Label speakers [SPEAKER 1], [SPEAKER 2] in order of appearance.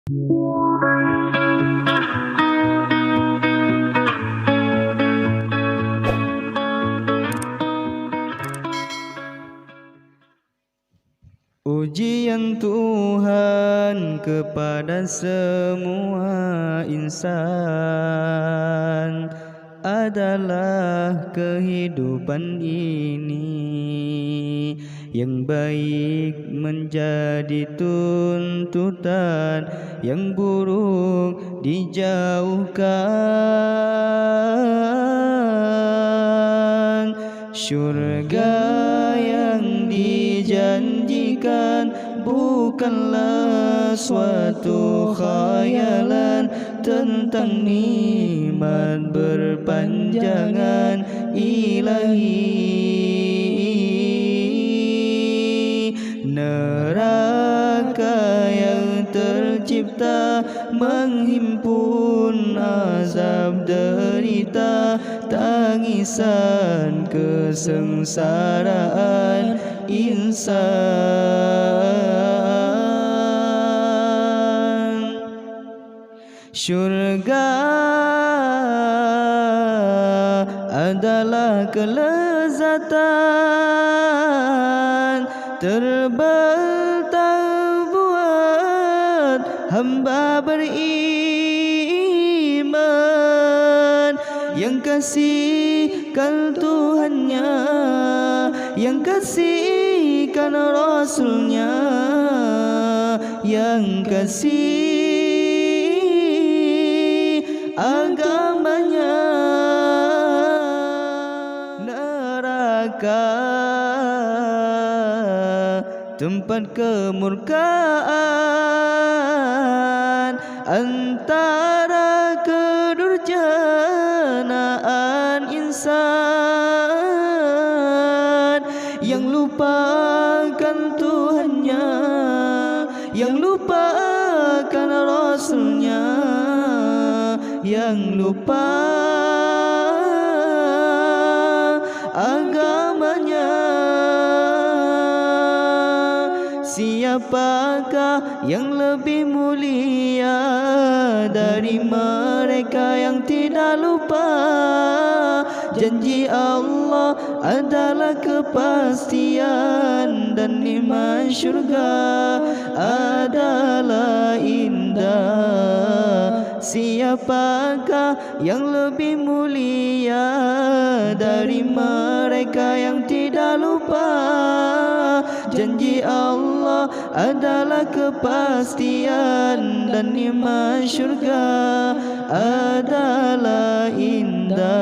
[SPEAKER 1] Ujian Tuhan kepada semua insan adalah kehidupan ini. Yang baik menjadi tuntutan, yang buruk dijauhkan. Syurga yang dijanjikan bukanlah suatu khayalan tentang nikmat berpanjangan ilahi. Neraka yang tercipta menghimpun azab derita, tangisan kesengsaraan insan. Syurga adalah kelezatan buat hamba beriman yang kasihkan Tuhannya, yang kasihkan Rasulnya, yang kasih agamanya. Neraka tempat kemurkaan antara kedurjanaan insan yang lupakan Tuhannya, yang lupakan Rasulnya, yang lupa agamanya. Siapakah yang lebih mulia dari mereka yang tidak lupa janji Allah adalah kepastian, dan nikmat syurga adalah indah. Siapakah yang lebih mulia dari mereka yang tidak lupa janji Allah adalah kepastian, dan nikmat syurga adalah indah.